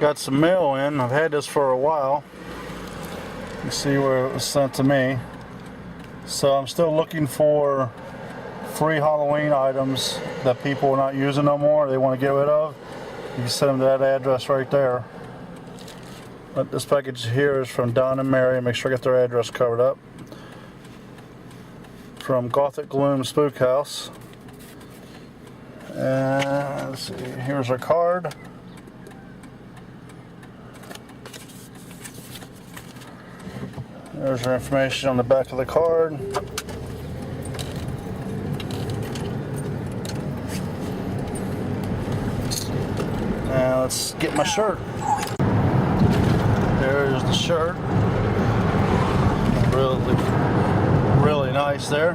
got some mail in. I've had this for a while. You see where it was sent to me. So I'm still looking for free Halloween items that people are not using no more, they want to get rid of. You can send them to that address right there. But this package here is from Don and Mary. Make sure I get their address covered up. From Goth at Gloom, SpookHouse. And let's see, here's our card. There's our information on the back of the card. Now let's get my shirt. There's the shirt. Really nice there.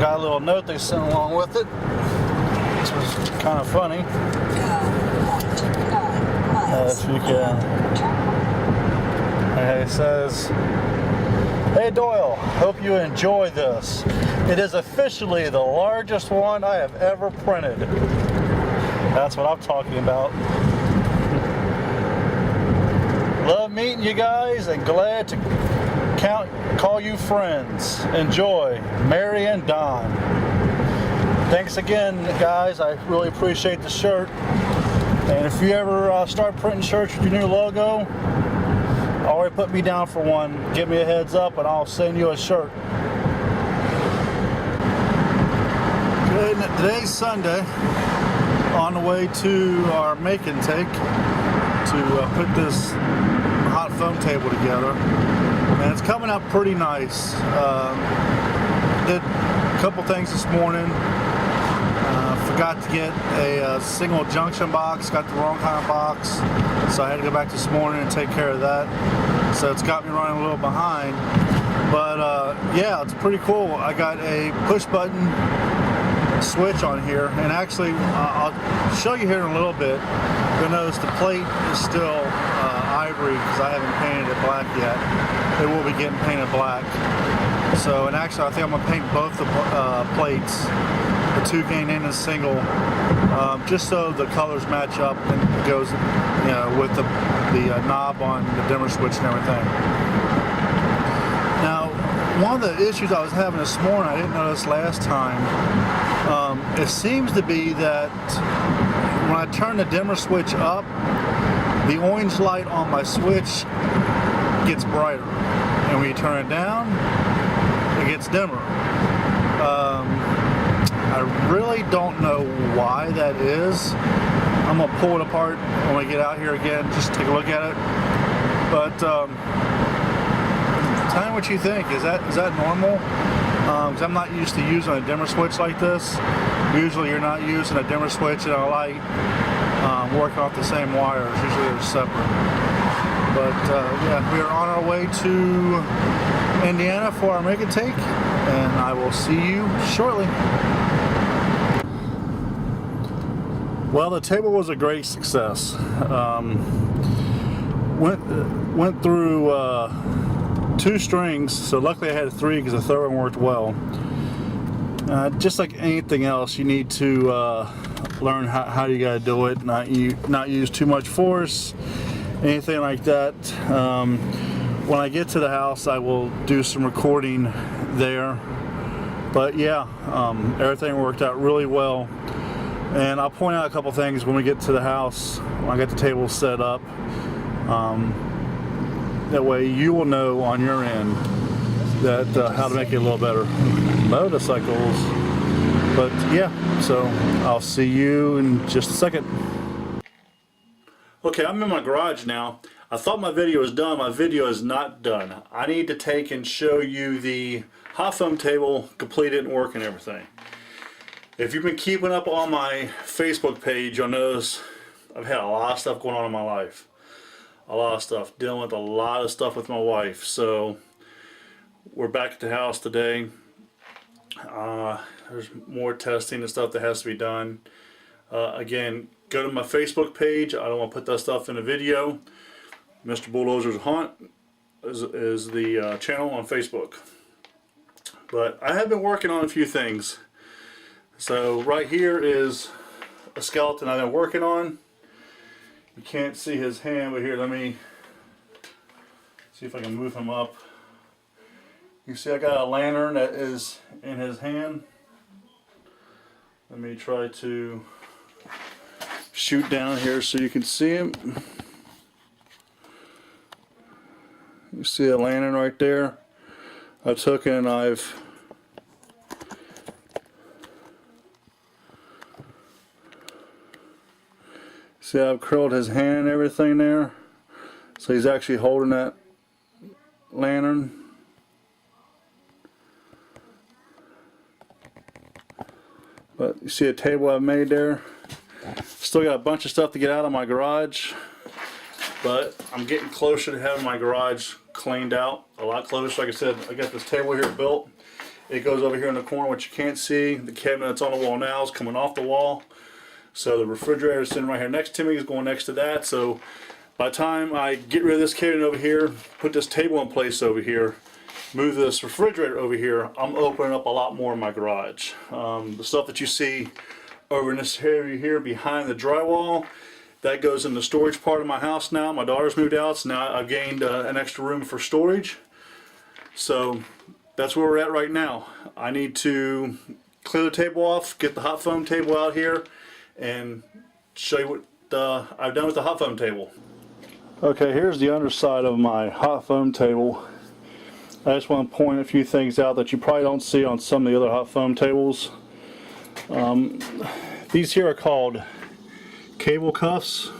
Got a little note they sent along with it, which was kind of funny. If you can. It says, "Hey Doyle, hope you enjoy this. It is officially the largest one I have ever printed." That's what I'm talking about. Love meeting you guys and glad to call you friends. Enjoy, Mary and Don. Thanks again, guys. I really appreciate the shirt. And if you ever start printing shirts with your new logo, already put me down for one. Give me a heads up and I'll send you a shirt. Good. Today's Sunday. On the way to our make and take to put this hot foam table together. And it's coming out pretty nice. Did a couple things this morning. Forgot to get a single junction box, got the wrong kind of box, so I had to go back this morning and take care of that. So it's got me running a little behind, but yeah, it's pretty cool. I got a push button switch on here, and actually I'll show you here in a little bit. You'll notice the plate is still ivory because I haven't painted it black yet. It will be getting painted black. So, and actually I think I'm going to paint both the plates, the two gain and the single, just so the colors match up and it goes, you know, with the knob on the dimmer switch and everything. Now, one of the issues I was having this morning, I didn't notice last time, it seems to be that when I turn the dimmer switch up, the orange light on my switch gets brighter, and when you turn it down, it gets dimmer. I really don't know why that is. I'm going to pull it apart when we get out here again, just take a look at it. But tell me what you think. Is that normal? Because I'm not used to using a dimmer switch like this. Usually you're not using a dimmer switch and a light working off the same wires. Usually they're separate. But yeah, we are on our way to Indiana for our make and take, and I will see you shortly. Well, the table was a great success. Went through 2 strings, so luckily I had 3 because the third one worked well. Just like anything else, you need to learn how you got to do it, not use too much force, anything like that. When I get to the house, I will do some recording there. But yeah, everything worked out really well. And I'll point out a couple things when we get to the house, when I get the table set up. That way you will know on your end that how to make it a little better. Motorcycles. But yeah, so I'll see you in just a second. Okay, I'm in my garage now. I thought my video was done. My video is not done. I need to take and show you the hot foam table completed and working and everything. If you've been keeping up on my Facebook page, you'll notice I've had a lot of stuff going on in my life. A lot of stuff. Dealing with a lot of stuff with my wife. So we're back at the house today. There's more testing and stuff that has to be done. Again, go to my Facebook page. I don't want to put that stuff in a video. Mr. Bulldozer's Haunt is the channel on Facebook. But I have been working on a few things. So right here is a skeleton I've been working on. You can't see his hand, but here, let me see if I can move him up. You see I got a lantern that is in his hand. Let me try to shoot down here so you can see him. You see a lantern right there. I took it and I've see how I've curled his hand and everything there. So he's actually holding that lantern. But you see a table I've made there. Still got a bunch of stuff to get out of my garage, but I'm getting closer to having my garage cleaned out, a lot closer. Like I said, I got this table here built. It goes over here in the corner, which you can't see. The cabinet that's on the wall now is coming off the wall. So the refrigerator is sitting right here next to me, is going next to that. So by the time I get rid of this cabinet over here, put this table in place over here, move this refrigerator over here, I'm opening up a lot more in my garage. The stuff that you see over in this area here behind the drywall, that goes in the storage part of my house now. My daughter's moved out, so now I've gained an extra room for storage. So that's where we're at right now. I need to clear the table off, get the hot foam table out here, and show you what I've done with the hot foam table. Okay, here's the underside of my hot foam table. I just want to point a few things out that you probably don't see on some of the other hot foam tables. These here are called cable cuffs.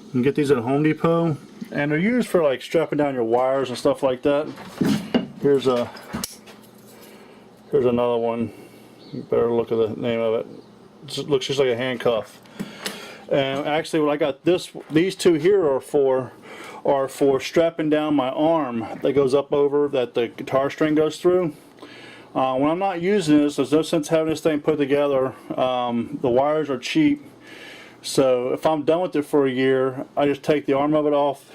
You can get these at Home Depot, and they're used for like strapping down your wires and stuff like that. Here's another one. You better look at the name of it. It looks just like a handcuff. And actually, when I got these two here are for strapping down my arm that goes up over that the guitar string goes through. When I'm not using this, there's no sense having this thing put together. The wires are cheap, so if I'm done with it for a year, I just take the arm of it off.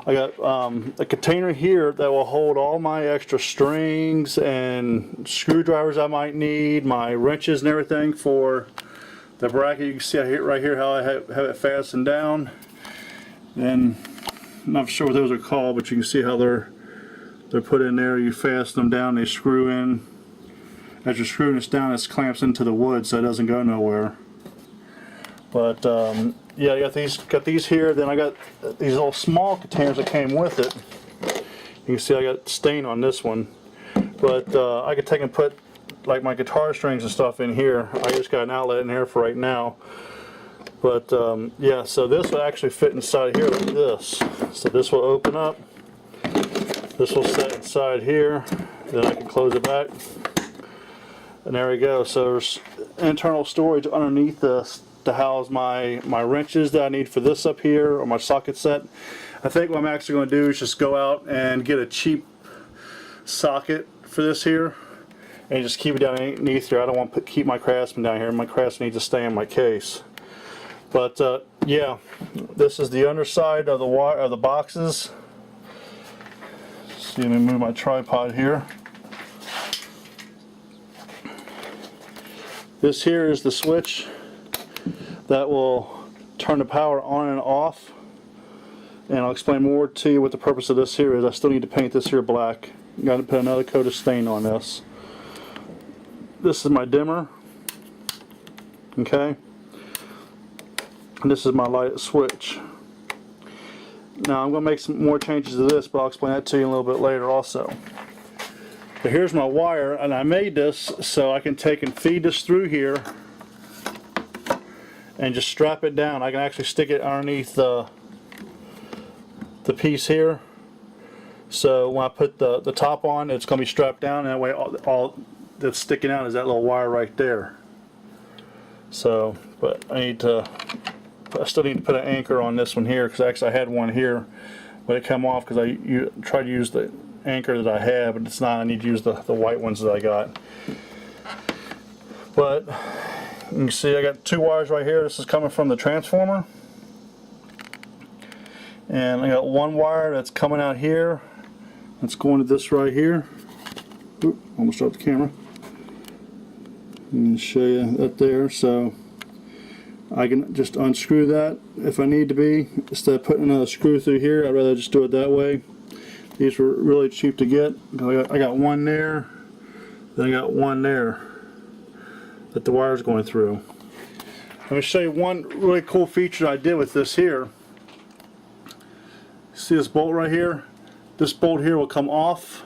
I got a container here that will hold all my extra strings and screwdrivers I might need, my wrenches and everything for the bracket. You can see right here how I have it fastened down. And I'm not sure what those are called, but you can see how they're put in there. You fasten them down, they screw in. As you're screwing this down, it clamps into the wood so it doesn't go nowhere. But yeah, I got these here. Then I got these little small containers that came with it. You can see I got stain on this one. But I could take and put like my guitar strings and stuff in here. I just got an outlet in here for right now. But yeah, so this will actually fit inside here like this. So this will open up. This will set inside here. Then I can close it back. And there we go. So there's internal storage underneath this to house my wrenches that I need for this up here, or my socket set. I think what I'm actually going to do is just go out and get a cheap socket for this here and just keep it down underneath here. I don't want to keep my Craftsman down here. My Craftsman needs to stay in my case. But yeah, this is the underside of the boxes. See, let me move my tripod here. This here is the switch that will turn the power on and off, and I'll explain more to you what the purpose of this here is. I still need to paint this here black. Got to put another coat of stain on this. This is my dimmer, okay, and this is my light switch. Now I'm going to make some more changes to this, but I'll explain that to you a little bit later also. But here's my wire, and I made this so I can take and feed this through here and just strap it down. I can actually stick it underneath the piece here. So when I put the top on, it's going to be strapped down, and that way all that's sticking out is that little wire right there. So, but I still need to put an anchor on this one here, because actually I had one here, but it came off because I tried to use the anchor that I have, but it's not. I need to use the white ones that I got. But you can see I got two wires right here. This is coming from the transformer, and I got one wire that's coming out here. That's going to this right here. Oop, almost dropped the camera. Let me show you that there. So I can just unscrew that if I need to be. Instead of putting another screw through here, I'd rather just do it that way. These were really cheap to get. I got one there, then I got one there that the wire's going through. Let me show you one really cool feature I did with this here. See this bolt right here? This bolt here will come off.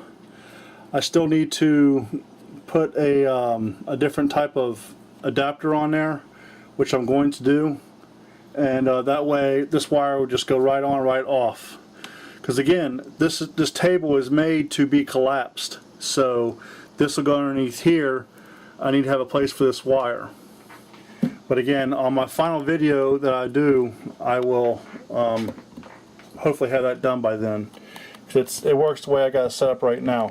I still need to put a different type of adapter on there, which I'm going to do, and that way this wire will just go right on, right off. Because again, this table is made to be collapsed, so this will go underneath here. I need to have a place for this wire. But again, on my final video that I do, I will hopefully have that done by then. It works the way I got it set up right now.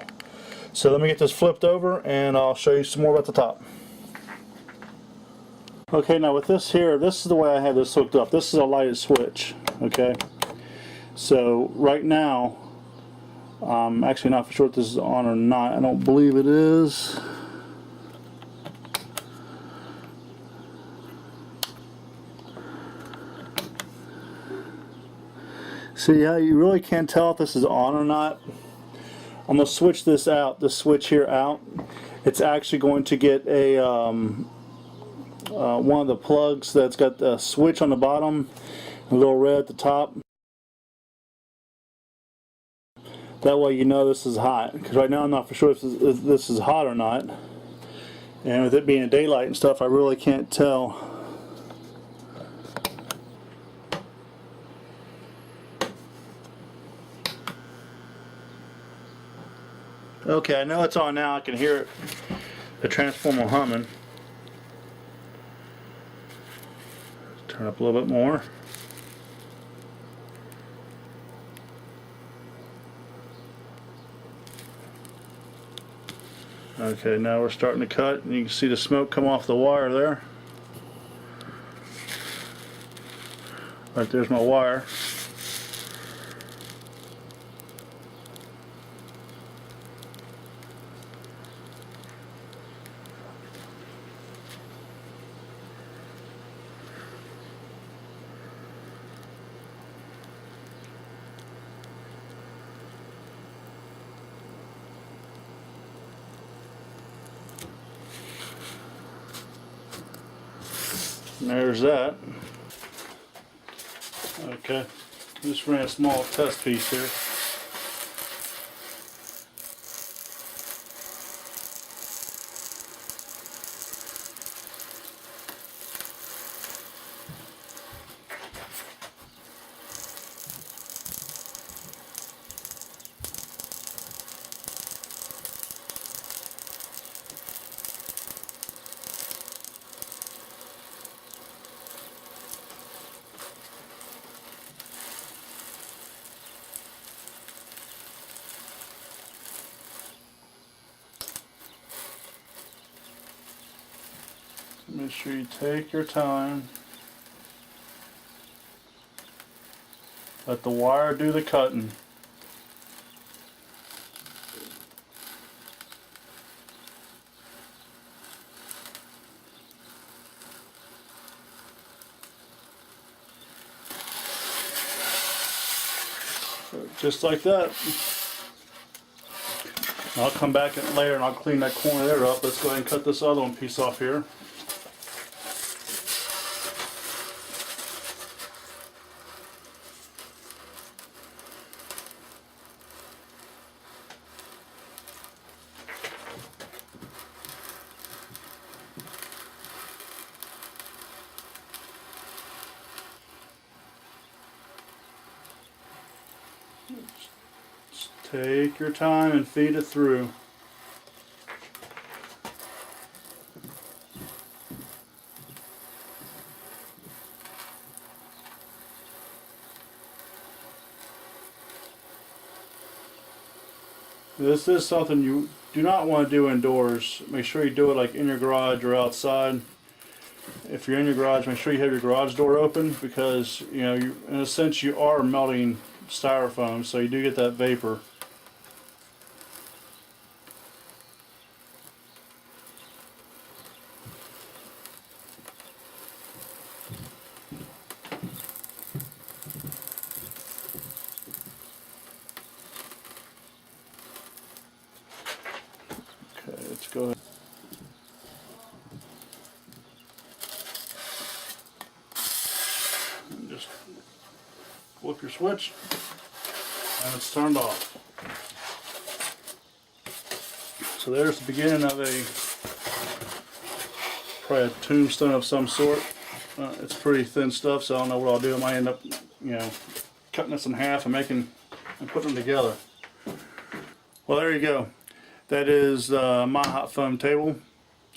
So let me get this flipped over and I'll show you some more about the top. Okay, now with this here, this is the way I have this hooked up. This is a lighted switch, okay? So right now, I'm actually not for sure if this is on or not. I don't believe it is. See how you really can't tell if this is on or not? I'm going to switch this out, this switch here out. It's actually going to get a one of the plugs that's got the switch on the bottom, a little red at the top. That way you know this is hot, because right now I'm not for sure if this is hot or not. And with it being daylight and stuff, I really can't tell. Okay, I know it's on now. I can hear it, the transformer humming. Turn up a little bit more. Okay, now we're starting to cut, and you can see the smoke come off the wire there. Right there's my wire. And there's that. Okay, just ran a small test piece here. Make sure you take your time. Let the wire do the cutting. So just like that. I'll come back later and I'll clean that corner there up. Let's go ahead and cut this other one piece off here. Just take your time and feed it through. This is something you do not want to do indoors. Make sure you do it like in your garage or outside. If you're in your garage, make sure you have your garage door open, because you know, in a sense, you are melting styrofoam, so you do get that vapor. just flip your switch and it's turned off. So there's the beginning of probably a tombstone of some sort. It's pretty thin stuff, so I don't know what I'll do. I might end up, cutting this in half and putting them together. Well, there you go. That is my hot foam table.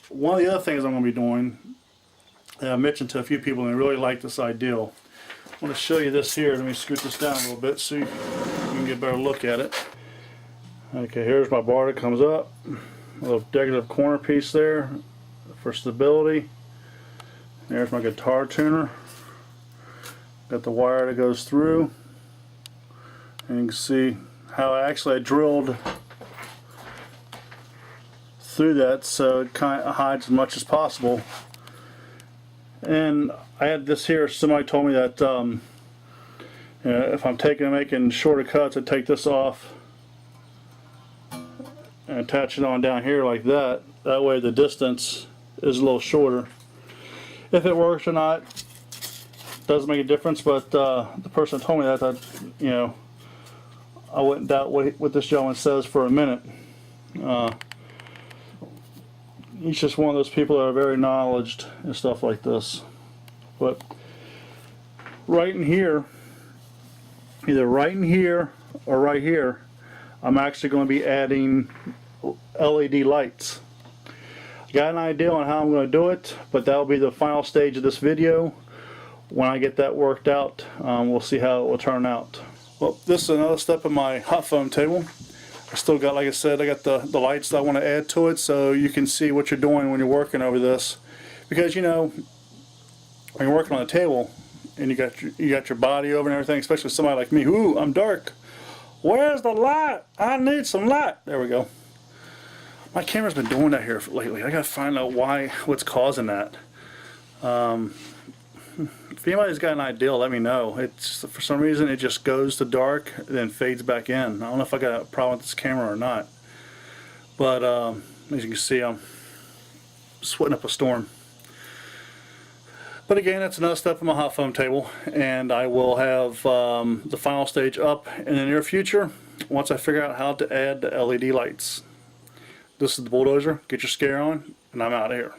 One of the other things I'm going to be doing, I mentioned to a few people and they really like this idea. I want to show you this here. Let me scoot this down a little bit so you can get a better look at it. Okay, here's my bar that comes up. A little decorative corner piece there for stability. There's my guitar tuner. Got the wire that goes through. And you can see how I drilled through that so it kind of hides as much as possible. And I had this here. Somebody told me that if I'm making shorter cuts, I take this off and attach it on down here like that. That way the distance is a little shorter. If it works or not doesn't make a difference, but the person told me that I wouldn't doubt what this gentleman says for a minute. He's just one of those people that are very knowledgeable and stuff like this. But right in here, either right in here or right here, I'm actually going to be adding LED lights. I got an idea on how I'm going to do it, but that will be the final stage of this video. When I get that worked out, we'll see how it will turn out. Well, this is another step of my hot foam table. I still got, like I said, I got the lights that I want to add to it so you can see what you're doing when you're working over this. Because when you're working on a table and you got your body over and everything, especially somebody like me, ooh, I'm dark. Where's the light? I need some light. There we go. My camera's been doing that here lately. I gotta find out what's causing that. If anybody's got an idea, let me know. It's for some reason it just goes to dark and then fades back in. I don't know if I got a problem with this camera or not. But as you can see, I'm sweating up a storm. But again, that's another step on my hot foam table, and I will have the final stage up in the near future once I figure out how to add the LED lights. This is the bulldozer. Get your scare on, and I'm out of here.